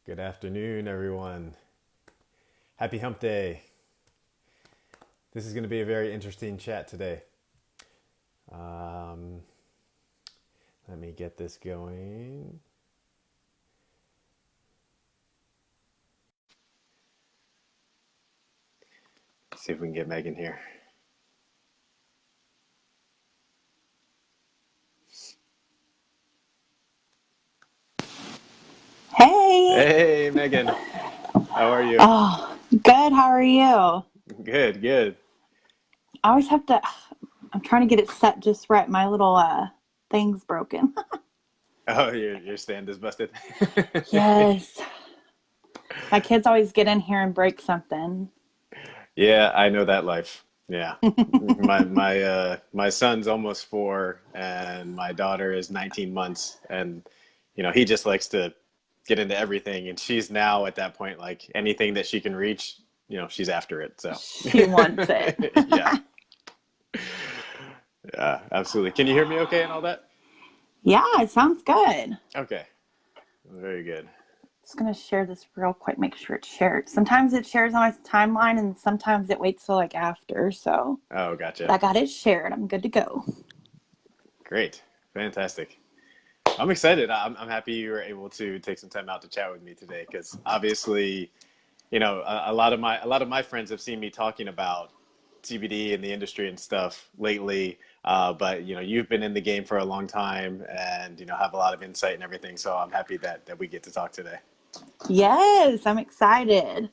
Good afternoon, everyone. Happy Hump Day. This is going to be a very interesting chat today. Um, Let me get this going. See if we can get Megan here. Hey. Hey, Megan. How are you? Oh, good. How are you? I Good, good. always have to. I'm trying to get it set just right. My little thing's broken. Oh, your stand is busted. Yes. My kids always get in here and break something. Yeah, I know that life. Yeah. My son's almost 4 and my daughter is 19 months, and he just likes to get into everything, and she's now at that point, like anything that she can reach, she's after it. So She wants it. yeah. Yeah, absolutely. Can you hear me okay and all that? Yeah, it sounds good. Okay. Very good. Just gonna share this real quick. Make sure it's shared. Sometimes it shares on my timeline, and sometimes it waits till like after. So, Oh, but gotcha. I got it shared. I'm good to go. Great. Fantastic. I'm excited. I'm happy you were able to take some time out to chat with me today, because obviously, a lot of my friends have seen me talking about CBD and the industry and stuff lately. But you've been in the game for a long time, and have a lot of insight and everything. So I'm happy that we get to talk today. Yes, I'm excited.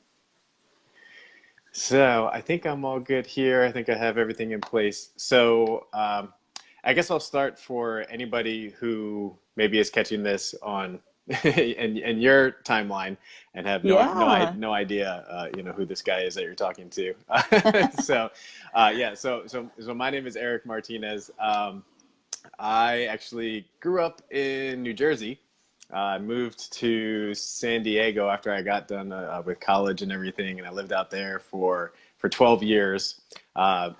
So I think I'm all good here. I think I have everything in place. So I guess I'll start for anybody who maybe is catching this on in your timeline and have Yeah. no idea who this guy is that you're talking to. So yeah, so my name is Eric Martinez. I actually grew up in New Jersey. I moved to San Diego after I got done with college and everything, and I lived out there for 12 years.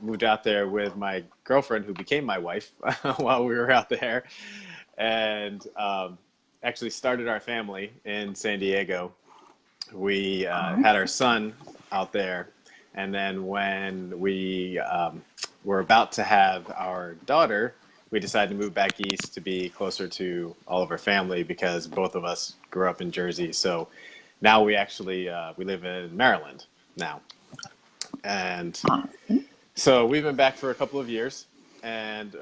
Moved out there with my girlfriend, who became my wife while we were out there, and actually started our family in San Diego. We had our Awesome. son out there, and then when we were about to have our daughter, we decided to move back east to be closer to all of our family, because both of us grew up in Jersey. So now we actually we live in Maryland now, and Awesome. so we've been back for a couple of years. And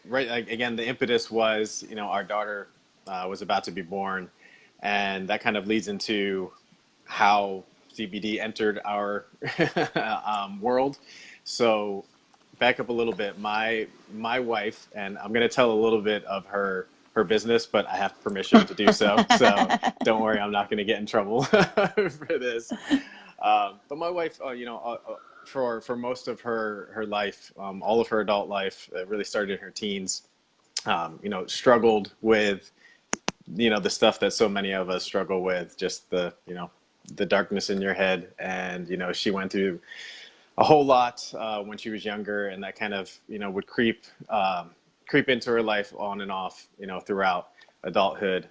right, like, again, the impetus was, our daughter was about to be born, and that kind of leads into how CBD entered our world. So back up a little bit. My wife, and I'm going to tell a little bit of her business, but I have permission to do so. So don't worry, I'm not going to get in trouble for this. But my wife, for most of her life, all of her adult life, really started in her teens. Struggled with the stuff that so many of us struggle with, just the darkness in your head. And she went through a whole lot when she was younger, and that kind of would creep into her life on and off throughout adulthood.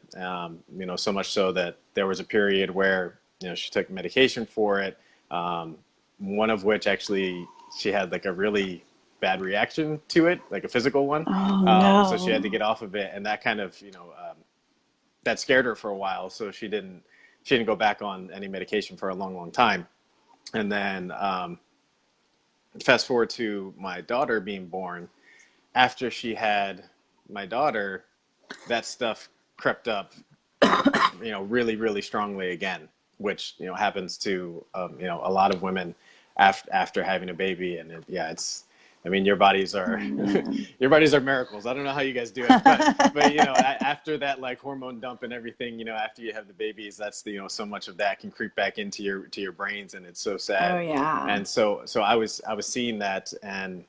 So much so that there was a period where she took medication for it, one of which actually she had like a really bad reaction to it, like a physical one. Oh So she had to no. get off of it, and that kind of that scared her for a while. So she didn't go back on any medication for a long, long time. And then fast forward to my daughter being born. After she had my daughter, that stuff crept up, really, really strongly again, which happens to a lot of women after having a baby. And yeah, I mean, your bodies are Oh man. your bodies are miracles. I don't know how you guys do it, but after that, like, hormone dump and everything, after you have the babies, that's so much of that can creep back into your brains, and it's so Oh sad. yeah. And so I was seeing that, and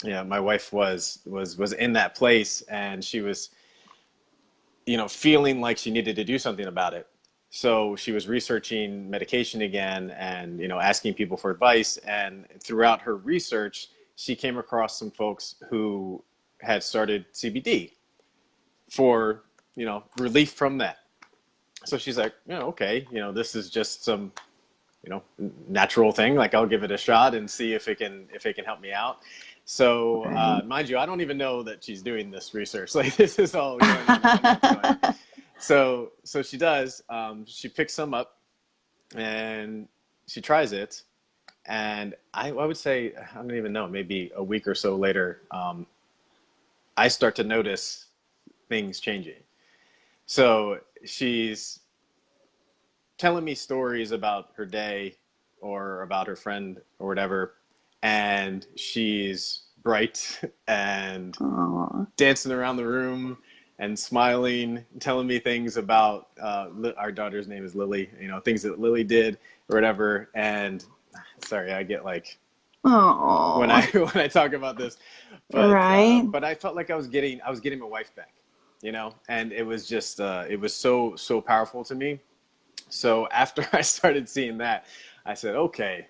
my wife was in that place, and she was feeling like she needed to do something about it. So she was researching medication again, and asking people for advice. And throughout her research, she came across some folks who had started CBD for relief from that. So she's like, okay, this is just some, natural thing. Like I'll give it a shot and see if it can help me out. So Right. mind you, I don't even know that she's doing this research. Like this is all going on that I'm not doing. So she does. She picks some up and she tries it. And I would say, I don't even know, maybe a week or so later, I start to notice things changing. So she's telling me stories about her day or about her friend or whatever, and she's bright and Aw. dancing around the room and smiling, telling me things about our daughter's name is Lily, things that Lily did or whatever. And sorry, I get like when I Aw. when I talk about this, Right. but I felt like I was getting my wife back, and it was just it was so powerful to me. So after I started seeing that, I said, okay,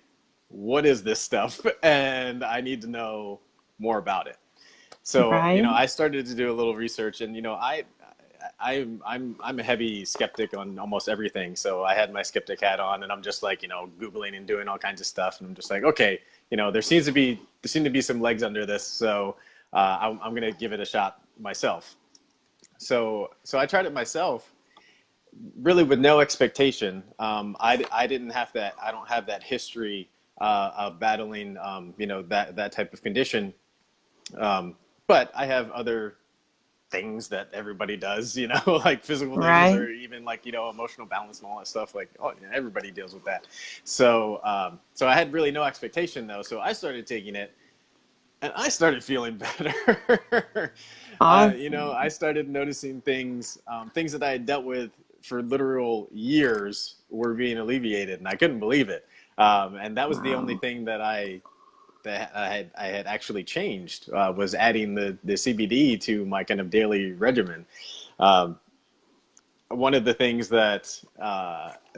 what is this stuff? And I need to know more about it. So, Right. I started to do a little research, and I'm a heavy skeptic on almost everything. So I had my skeptic hat on, and I'm just like, Googling and doing all kinds of stuff, and I'm just like, okay, there seem to be some legs under this, so I'm gonna give it a shot myself. So I tried it myself, really with no expectation. I didn't have that. I don't have that history of battling, that type of condition. But I have other things that everybody does, like physical things Right. or even like, emotional balance and all that stuff. Like, oh, yeah, everybody deals with that. So I had really no expectation though. So I started taking it and I started feeling better. I Awesome. started noticing things that I had dealt with for literal years were being alleviated, and I couldn't believe it. And that was the only Wow. thing that I had actually changed, was adding the CBD to my kind of daily regimen. Um, One of the things that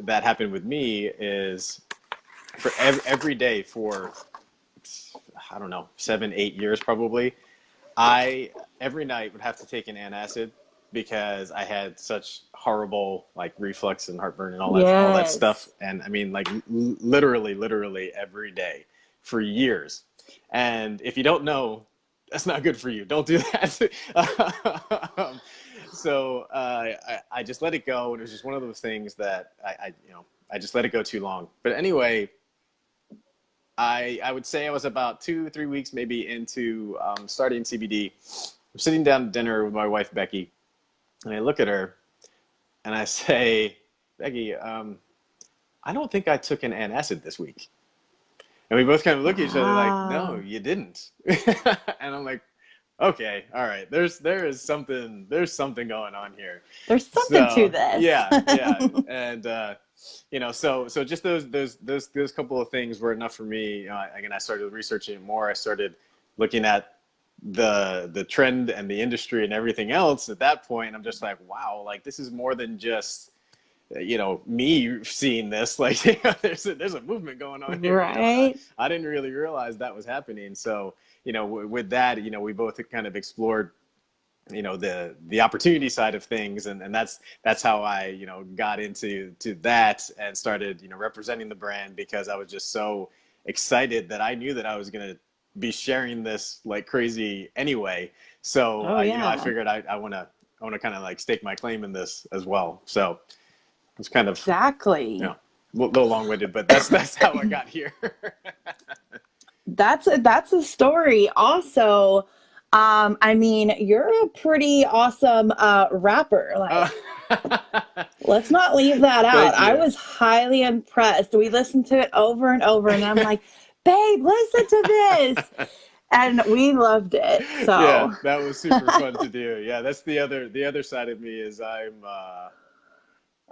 happened with me is for every day for I don't know 7 8 years probably I every night would have to take an antacid because I had such horrible like reflux and heartburn and all that stuff. Yes. And I mean, like literally every day for years. And if you don't know, that's not good for you. Don't do that. So I just let it go. It was just one of those things that I just let it go too long. But anyway, I would say I was about 2 3 weeks maybe into starting CBD. I'm sitting down to dinner with my wife Becky, and I look at her and I say, Becky, I don't think I took an antacid this week. And we both kind of look at each other like, no, Wow. you didn't. And I'm like, okay, all right. There's something going on here. There's something to So this. yeah, and so just those couple of things were enough for me. Again, I started researching it more. I started looking at the trend and the industry and everything else at that point. I'm just like, wow, like this is more than just me seeing this. Like there's a movement going on here, and Right. I didn't really realize that was happening. So with that, we both kind of explored the opportunity side of things, and that's how I got into that and started representing the brand, because I was just so excited that I knew that I was going to be sharing this like crazy anyway. So Oh I yeah. figured I want to kind of like stake my claim in this as well. So it's kind of Exactly. a little long-winded, but that's how I got here. That's a story. Also, I mean, you're a pretty awesome rapper. uh, Like, let's not leave that out. Thank I you. was highly impressed. We listened to it over and over, and I'm like, babe, listen to this. And we loved it. Yeah, So, that was super fun to do. Yeah, that's the other side of me is I'm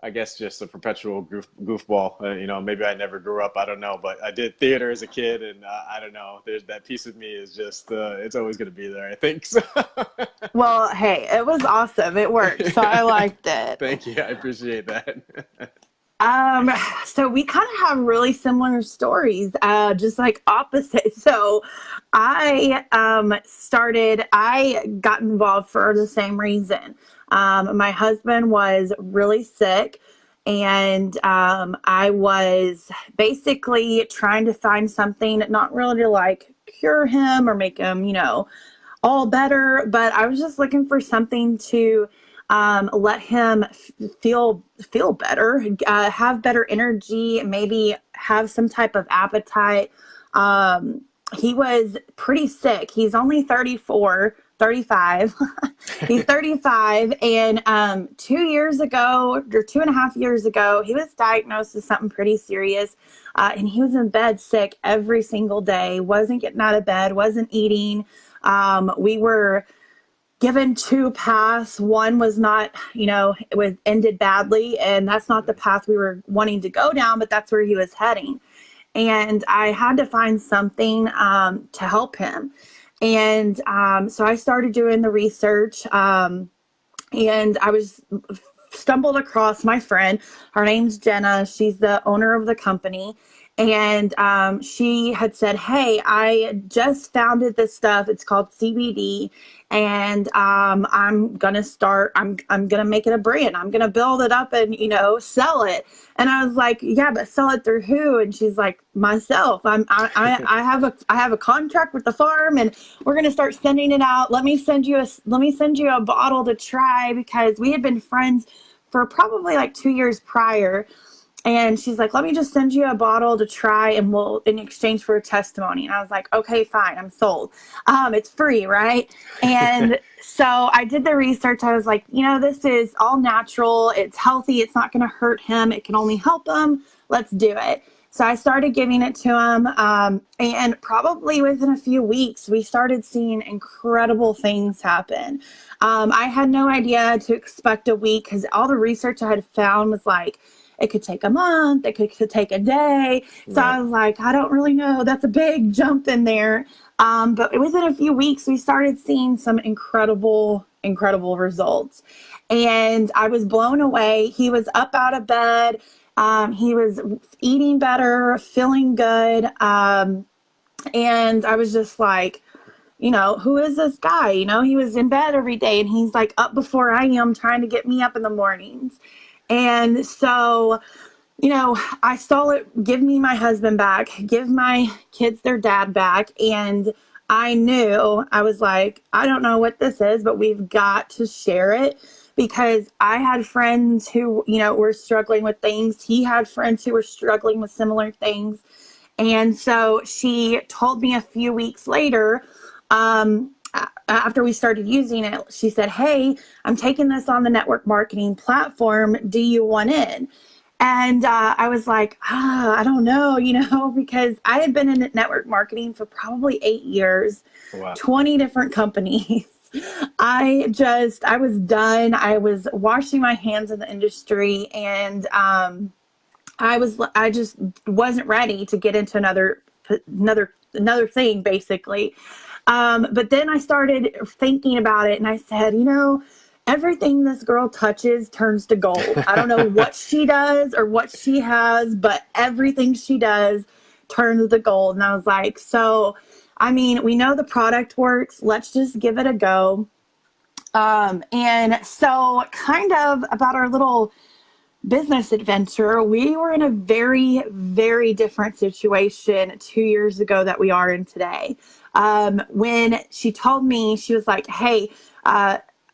I guess just a perpetual goofball. Maybe I never grew up. I don't know, but I did theater as a kid, and I don't know. There's that piece of me is just it's always going to be there. I think so. well, hey, it was awesome. It worked. So I liked it. Thank you. I appreciate that. Um, so we kind of have really similar stories, just like opposite. So I got involved for the same reason. My husband was really sick, and I was basically trying to find something, not really to like cure him or make him, all better, but I was just looking for something to let him feel better, have better energy, maybe have some type of appetite. Um, he was pretty sick. He's only 34, 35. He's 35. And 2 years ago, or 2.5 years ago, he was diagnosed with something pretty serious. And he was in bed sick every single day, wasn't getting out of bed, wasn't eating. We were given two paths. One was not, it was ended badly, and that's not the path we were wanting to go down, but that's where he was heading. And I had to find something to help him. And so I started doing the research, and I was stumbled across my friend. Her name's Jenna. She's the owner of the company. And she had said, hey, I just founded this stuff. It's called CBD. And I'm going to make it a brand. I'm going to build it up and, sell it. And I was like, yeah, but sell it through who? And she's like, myself. I have a contract with the farm, and we're going to start sending it out. Let me send you a bottle to try, because we had been friends for probably like 2 years prior. And she's like, let me just send you a bottle to try, and we'll, in exchange for a testimony. And I was like, okay, fine, I'm sold. It's free, right? And so I did the research. I was like, this is all natural. It's healthy. It's not going to hurt him. It can only help him. Let's do it. So I started giving it to him. And probably within a few weeks, we started seeing incredible things happen. I had no idea to expect a week, because all the research I had found was like, it could take a month, it could take a day. So Right. I was like, I don't really know. That's a big jump in there. But within a few weeks, we started seeing some incredible results. And I was blown away. He was up out of bed. He was eating better, feeling good. And I was just like, who is this guy? He was in bed every day, and he's like up before I am, trying to get me up in the mornings. And so, I saw it, give me my husband back, give my kids their dad back. And I knew, I was like, I don't know what this is, but we've got to share it, because I had friends who, were struggling with things. He had friends who were struggling with similar things. And so she told me a few weeks later, after we started using it, she said, hey, I'm taking this on the network marketing platform. Do you want in? And I was like, I don't know, because I had been in network marketing for probably 8 years, Wow. 20 different companies. I was done. I was washing my hands in the industry, and I just wasn't ready to get into another thing, basically. But then I started thinking about it, and I said, everything this girl touches turns to gold. I don't know what she does or what she has, but everything she does turns to gold. And I was like, so, we know the product works. Let's just give it a go. And so kind of about our little business adventure, we were in a very, very different situation 2 years ago that we are in today. When she told me, she was like, hey,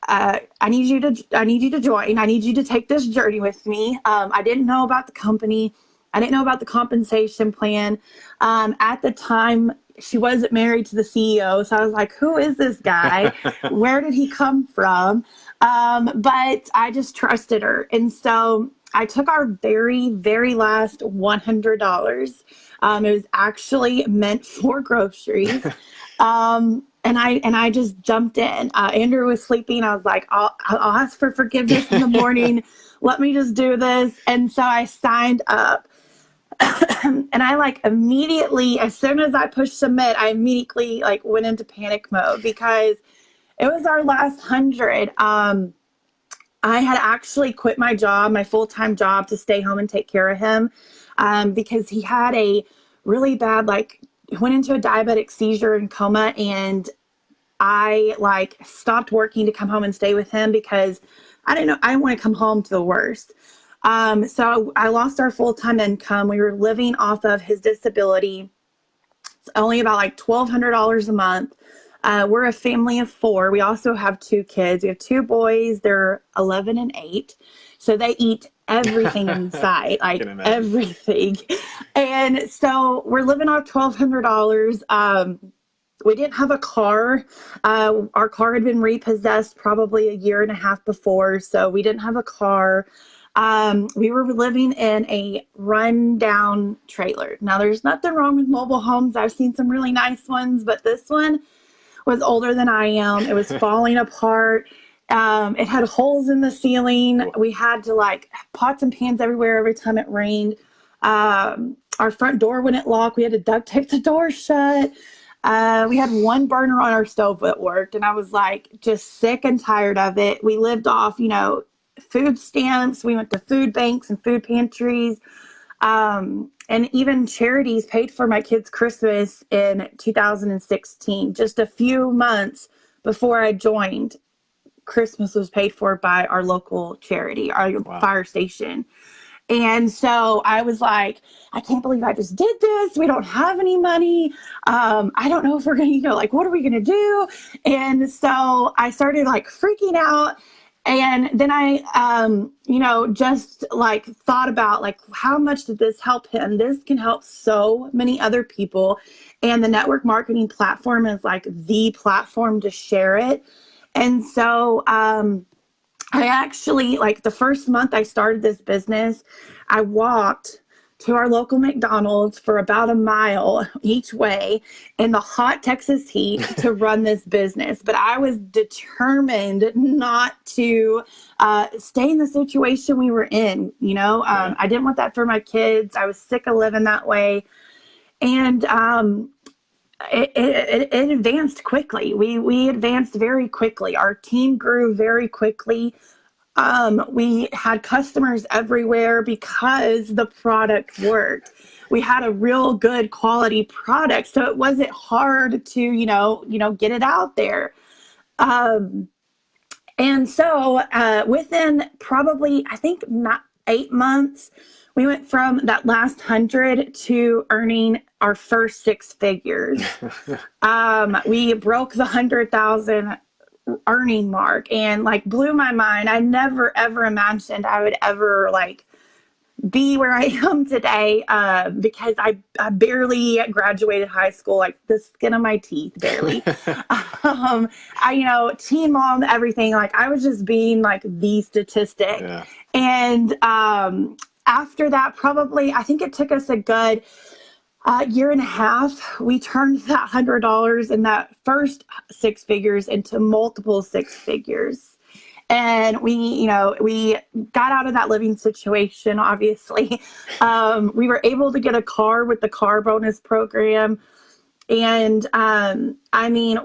I need you to join. I need you to take this journey with me. I didn't know about the company. I didn't know about the compensation plan. At the time, she wasn't married to the CEO. So I was like, who is this guy? Where did he come from? But I just trusted her. And so I took our very, very last $100. It was actually meant for groceries. And I just jumped in. Andrew was sleeping. I was like, I'll ask for forgiveness in the morning. Let me just do this. And so I signed up. And I immediately, as soon as I pushed submit, I immediately went into panic mode, because it was our last 100. I had actually quit my job, my full-time job, to stay home and take care of him, because he had a really bad, like, went into a diabetic seizure and coma, and I like stopped working to come home and stay with him because I didn't know, I didn't want to come home to the worst. So I lost our full-time income. We were living off of his disability. It's only about like $1,200 a month. We're a family of four. We also have two kids. We have two boys. They're 11 and 8. So they eat everything in sight, I like can imagine. everything. And so we're living off $1,200. We didn't have a car. Our car had been repossessed probably a year and a half before, so we didn't have a car. We were living in a rundown trailer. Now, there's nothing wrong with mobile homes. I've seen some really nice ones, but this one was older than I am. It was falling apart. It had holes in the ceiling. We had to like pots and pans everywhere every time it rained. Our front door wouldn't lock. We had to duct tape the door shut. We had one burner on our stove that worked, and I was like just sick and tired of it. We lived off, food stamps. We went to food banks and food pantries. And even charities paid for my kids' Christmas in 2016, just a few months before I joined. Christmas was paid for by our local charity, our Wow. fire station. And so I was like, I can't believe I just did this. We don't have any money. I don't know if we're going to, like, what are we going to do? And so I started like freaking out. And then I, just like thought about like, how much did this help him? This can help so many other people. And the network marketing platform is like the platform to share it. And so, I actually, like the first month I started this business, I walked to our local McDonald's for about a mile each way in the hot Texas heat to run this business. But I was determined not to stay in the situation we were in. Yeah. I didn't want that for my kids. I was sick of living that way. And it advanced quickly. We advanced very quickly. Our team grew very quickly. We had customers everywhere because the product worked. We had a real good quality product, so it wasn't hard to, get it out there. And so within probably, I think, not 8 months, we went from that last 100 to earning our first 6 figures. We broke the 100,000 earning mark and like blew my mind. I never ever imagined I would ever like be where I am today, because I barely graduated high school, like the skin of my teeth, barely. Teen mom, everything. Like I was just being like the statistic. Yeah. And after that, probably, I think it took us a good year and a half. We turned that $100 and that first 6 figures into multiple 6 figures. And we got out of that living situation, obviously. We were able to get a car with the car bonus program. And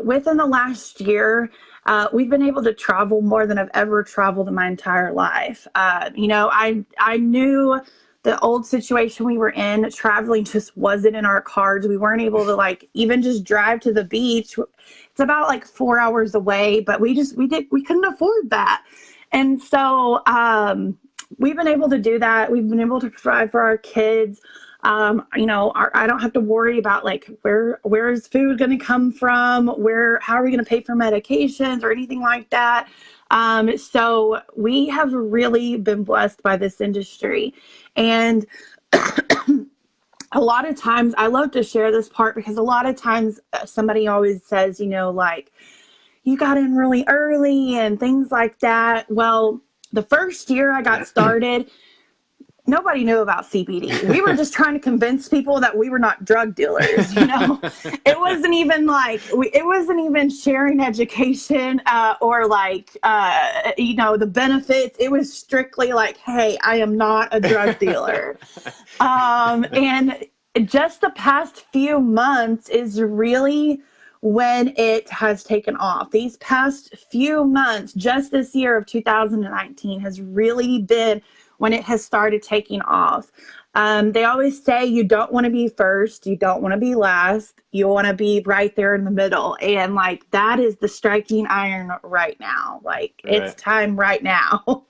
within the last year, we've been able to travel more than I've ever traveled in my entire life. I knew the old situation we were in, traveling just wasn't in our cards. We weren't able to like even just drive to the beach. It's about like 4 hours away, but we couldn't afford that. And so we've been able to do that. We've been able to provide for our kids. I don't have to worry about like where is food going to come from, how are we going to pay for medications or anything like that. So we have really been blessed by this industry. And a lot of times, I love to share this part because a lot of times somebody always says, like, you got in really early and things like that. Well, the first year I got started, nobody knew about CBD. We were just trying to convince people that we were not drug dealers. It wasn't even sharing education or like, the benefits. It was strictly like, hey, I am not a drug dealer. And just the past few months is really when it has taken off. These past few months, just this year of 2019, has really been when it has started taking off. They always say you don't want to be first, you don't want to be last, you want to be right there in the middle. And like that is the striking iron right now. Like it's Right. time right now.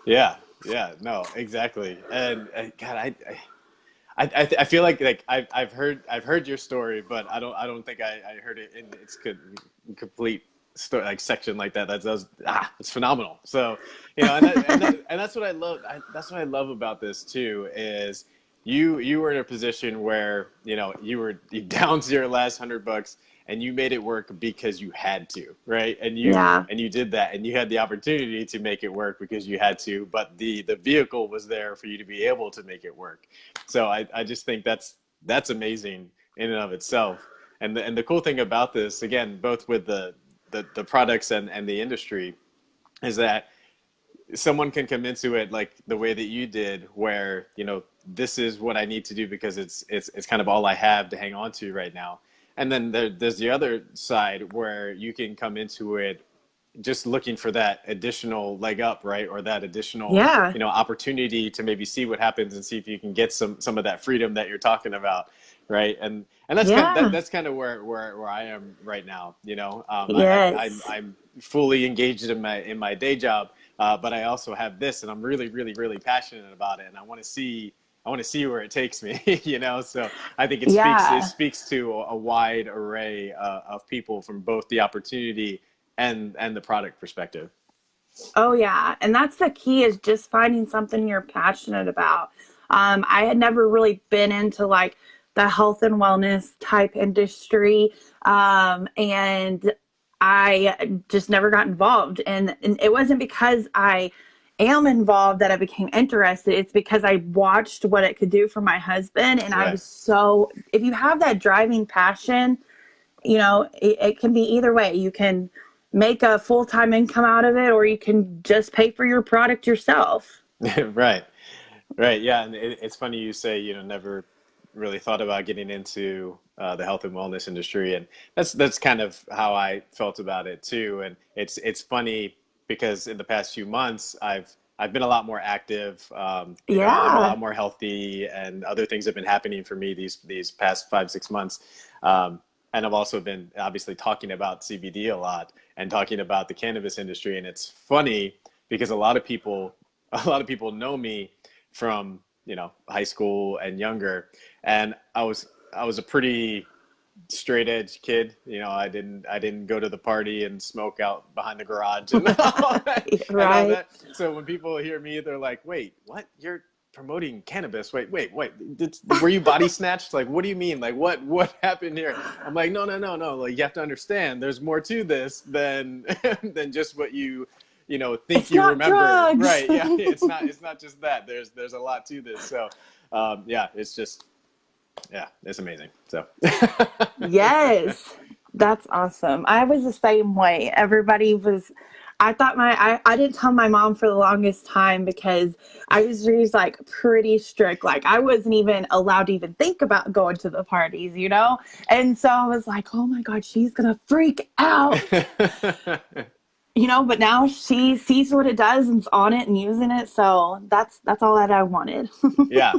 Yeah. Yeah. No, exactly. And God, I feel like I've heard your story, but I don't think I heard it in its complete story, like section like that. It's phenomenal. So, you know, and that's what I love. That's what I love about this too is you were in a position where, you know, you down to your last $100 and you made it work because you had to, right? Yeah. And you did that, and you had the opportunity to make it work because you had to, but the vehicle was there for you to be able to make it work. So I just think that's amazing in and of itself. And the cool thing about this, again, both with the products and the industry, is that someone can come into it like the way that you did, where, you know, this is what I need to do because it's kind of all I have to hang on to right now. And then there's the other side where you can come into it just looking for that additional leg up, right? Or that additional, Yeah. you know, opportunity to maybe see what happens and see if you can get some of that freedom that you're talking about, right? And Yeah. that's kind of where I am right now. You know, Yes. I'm fully engaged in my day job, but I also have this, and I'm really passionate about it, and I want to see where it takes me, you know. So I think it Yeah. speaks to a wide array of people from both the opportunity and the product perspective. Oh yeah, and that's the key is just finding something you're passionate about. I had never really been into like the health and wellness type industry, and I just never got involved. And it wasn't because I am involved that I became interested. It's because I watched what it could do for my husband, and I Right. was so. If you have that driving passion, you know, it can be either way. You can make a full-time income out of it, or you can just pay for your product yourself. Right. Right. Yeah. And it's funny you say, you know, never really thought about getting into the health and wellness industry. And that's kind of how I felt about it too. And it's funny because in the past few months, I've been a lot more active. You know, I'm a Yeah. lot more healthy, and other things have been happening for me these past 5, 6 months. And I've also been obviously talking about CBD a lot and talking about the cannabis industry. And it's funny because a lot of people know me from, you know, high school and younger, and I was a pretty straight edge kid. You know, I didn't go to the party and smoke out behind the garage and and all Right. that. So when people hear me, they're like, "Wait, what? You're promoting cannabis? Wait! Were you body snatched? Like, what do you mean? Like, what happened here?" I'm like, no. Like, you have to understand, there's more to this than than just what you know think It's you not remember. drugs. Right? Yeah, it's not just that. There's a lot to this. So yeah, it's just yeah, it's amazing. So Yes. That's awesome. I was the same way. Everybody was I thought I didn't tell my mom for the longest time because I was raised like pretty strict. Like I wasn't even allowed to even think about going to the parties, you know? And so I was like, oh my God, she's gonna freak out. You know, but now she sees what it does and's on it and using it. So that's all that I wanted. yeah,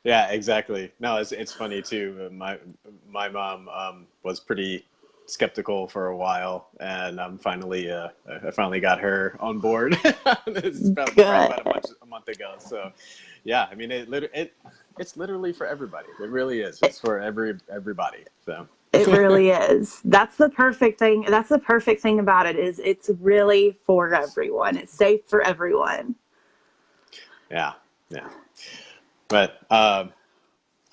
yeah, exactly. No, it's funny too. My mom was pretty skeptical for a while, and I finally got her on board. It's probably about Good. a month ago. So yeah, I mean it's literally for everybody. It really is. It's for everybody. So It really is. That's the perfect thing. That's the perfect thing about it is it's really for everyone. It's safe for everyone. yeah, yeah. But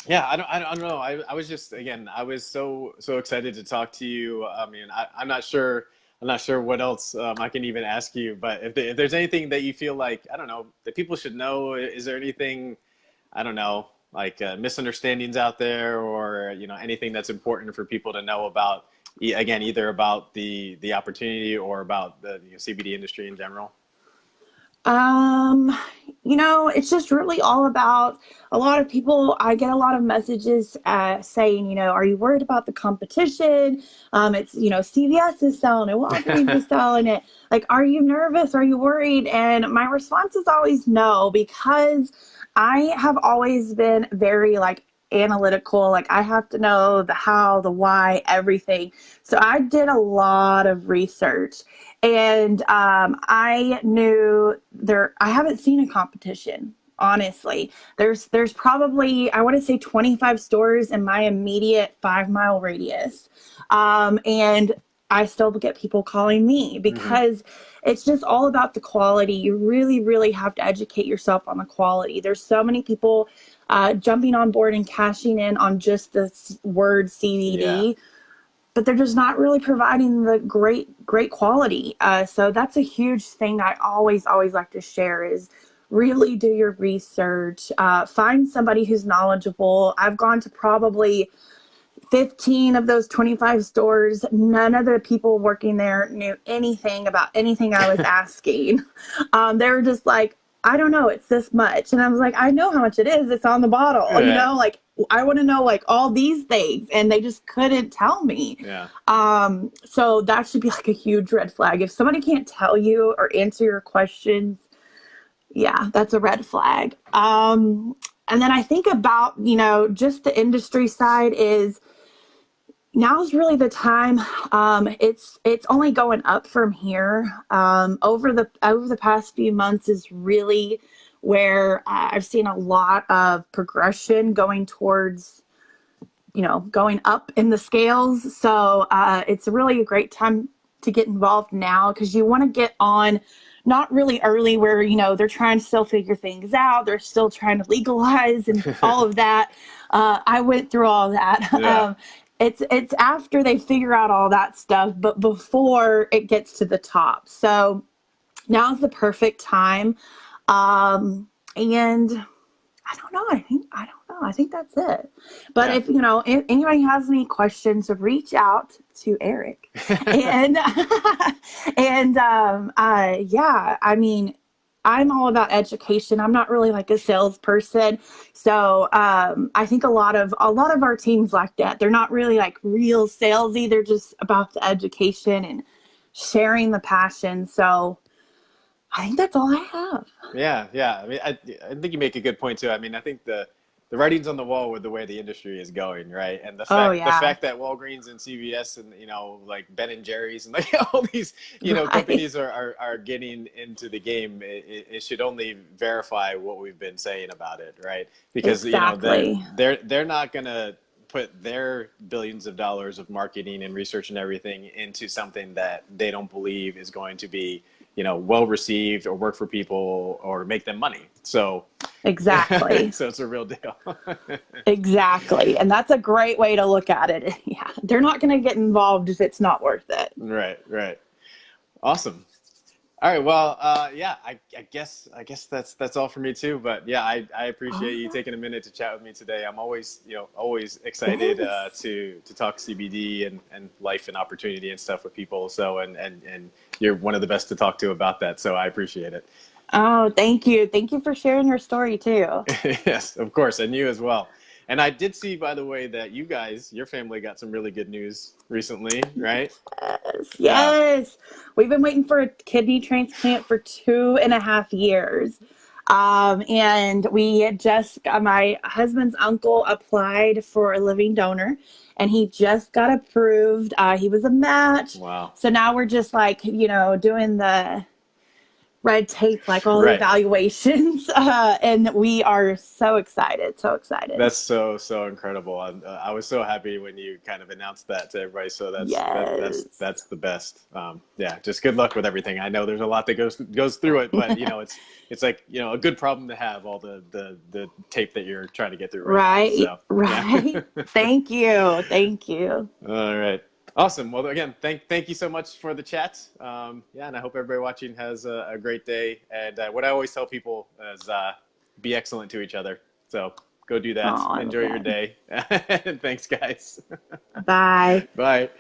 yeah, I don't know. I was just again, I was so excited to talk to you. I mean, I'm not sure what else I can even ask you. But if there's anything that you feel like I don't know that people should know, is there anything I don't know like misunderstandings out there, or you know anything that's important for people to know about? Again, either about the opportunity or about the CBD industry in general. Um, it's just really all about a lot of people. I get a lot of messages saying, are you worried about the competition? It's, CVS is selling it, Walgreens is selling it. Like, are you nervous? Are you worried? And my response is always no, because I have always been very like analytical. Like, I have to know the how, the why, everything. So I did a lot of research. And I knew I haven't seen a competition, honestly. There's probably, I want to say 25 stores in my immediate 5 mile radius. And I still get people calling me Mm-hmm. because it's just all about the quality. You really, really have to educate yourself on the quality. There's so many people jumping on board and cashing in on just the word Yeah. CBD, but they're just not really providing the great quality. So that's a huge thing I always like to share is really do your research. Find somebody who's knowledgeable. I've gone to probably 15 of those 25 stores. None of the people working there knew anything about anything I was asking. They were just like, I don't know, it's this much. And I was like, I know how much it is. It's on the bottle, Right. like I want to know like all these things. And they just couldn't tell me. Yeah. So that should be like a huge red flag. If somebody can't tell you or answer your questions, yeah, that's a red flag. And then I think about, just the industry side is now's really the time. It's only going up from here. Over the past few months is really where I've seen a lot of progression going towards, going up in the scales. So it's really a great time to get involved now because you want to get on not really early where, they're trying to still figure things out. They're still trying to legalize and all of that. I went through all that. Yeah. It's after they figure out all that stuff, but before it gets to the top. So now's the perfect time. And I don't know. I don't know. I think that's it. But Yeah. if anybody has any questions, reach out to Eric. And yeah, I mean, I'm all about education. I'm not really like a salesperson. So I think a lot of our teams like that. They're not really like real salesy. They're just about the education and sharing the passion. So I think that's all I have. Yeah, yeah. I mean, I think you make a good point too. I mean, I think the writing's on the wall with the way the industry is going, right? And the Oh fact the yeah. fact that Walgreens and CVS and like Ben and Jerry's and like all these Right. companies are getting into the game, it should only verify what we've been saying about it, right? Because Exactly. they're not gonna put their billions of dollars of marketing and research and everything into something that they don't believe is going to be well received or work for people or make them money. So Exactly. so it's a real deal. Exactly. And that's a great way to look at it. Yeah. They're not going to get involved if it's not worth it. Right, right. Awesome. All right. Well, yeah, I guess that's all for me too. But yeah, I appreciate All you right. taking a minute to chat with me today. I'm always, always excited Yes. to talk CBD and life and opportunity and stuff with people. So and you're one of the best to talk to about that. So I appreciate it. Oh, thank you. Thank you for sharing your story too. Yes, of course, and you as well. And I did see, by the way, that you guys, your family, got some really good news recently, right? Yes. Yeah. Yes. We've been waiting for a kidney transplant for 2.5 years. And my husband's uncle applied for a living donor and he just got approved. He was a match. Wow. So now we're just like, doing the red tape, like all the Right. evaluations. And we are so excited, so excited. That's so incredible. I was so happy when you kind of announced that to everybody. So Yes. that's the best. Yeah, just good luck with everything. I know there's a lot that goes through it, but it's like a good problem to have all the tape that you're trying to get through right now. Right, So yeah. right. Thank you. Thank you. All right. Awesome. Well, again, thank you so much for the chat. Yeah, and I hope everybody watching has a great day. And what I always tell people is be excellent to each other. So go do Oh, that. I love Enjoy your that. day. And thanks, guys. Bye. Bye.